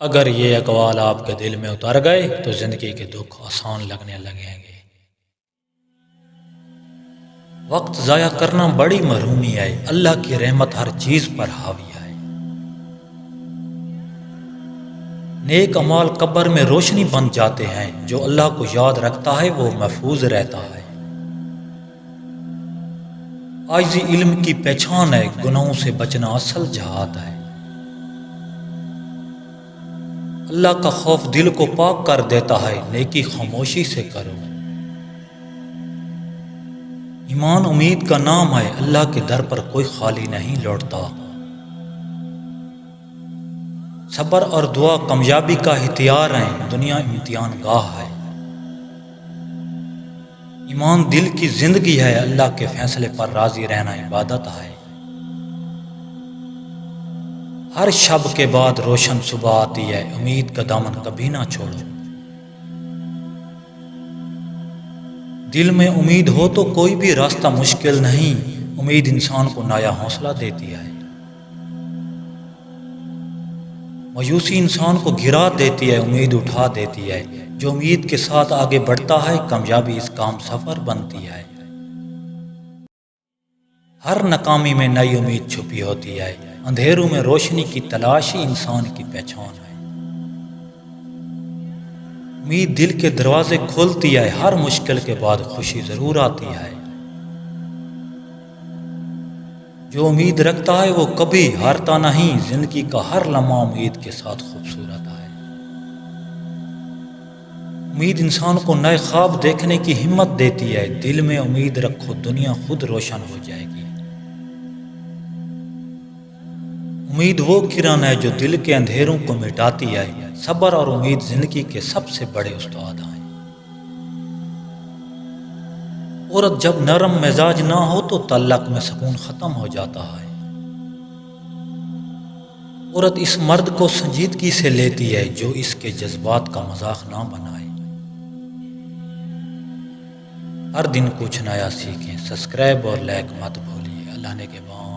اگر یہ اقوال آپ کے دل میں اتر گئے تو زندگی کے دکھ آسان لگنے لگیں گے۔ وقت ضائع کرنا بڑی محرومی ہے، اللہ کی رحمت ہر چیز پر حاوی ہے۔ نیک اعمال قبر میں روشنی بن جاتے ہیں، جو اللہ کو یاد رکھتا ہے وہ محفوظ رہتا ہے۔ عاجزی علم کی پہچان ہے، گناہوں سے بچنا اصل جہاد ہے۔ اللہ کا خوف دل کو پاک کر دیتا ہے، نیکی خاموشی سے کرو۔ ایمان امید کا نام ہے، اللہ کے در پر کوئی خالی نہیں لوٹتا۔ صبر اور دعا کامیابی کا ہتھیار ہیں، دنیا امتحان گاہ ہے۔ ایمان دل کی زندگی ہے، اللہ کے فیصلے پر راضی رہنا عبادت ہے۔ ہر شب کے بعد روشن صبح آتی ہے، امید کا دامن کبھی نہ چھوڑو۔ دل میں امید ہو تو کوئی بھی راستہ مشکل نہیں، امید انسان کو نیا حوصلہ دیتی ہے۔ مایوسی انسان کو گرا دیتی ہے، امید اٹھا دیتی ہے۔ جو امید کے ساتھ آگے بڑھتا ہے، کامیابی اس کام سفر بنتی ہے۔ ہر ناکامی میں نئی امید چھپی ہوتی ہے، اندھیروں میں روشنی کی تلاشی انسان کی پہچان ہے۔ امید دل کے دروازے کھولتی ہے، ہر مشکل کے بعد خوشی ضرور آتی ہے۔ جو امید رکھتا ہے وہ کبھی ہارتا نہیں، زندگی کا ہر لمحہ امید کے ساتھ خوبصورت ہے۔ امید انسان کو نئے خواب دیکھنے کی ہمت دیتی ہے، دل میں امید رکھو دنیا خود روشن ہو جائے گی۔ امید وہ کرن ہے جو دل کے اندھیروں کو مٹاتی ہے، صبر اور امید زندگی کے سب سے بڑے استاد ہیں۔ عورت جب نرم مزاج نہ ہو تو تعلق میں سکون ختم ہو جاتا ہے۔ عورت اس مرد کو سنجیدگی سے لیتی ہے جو اس کے جذبات کا مذاق نہ بنائے۔ ہر دن کچھ نیا سیکھیں، سبسکرائب اور لائک مت بھولیے۔ اللہ نے کے بعد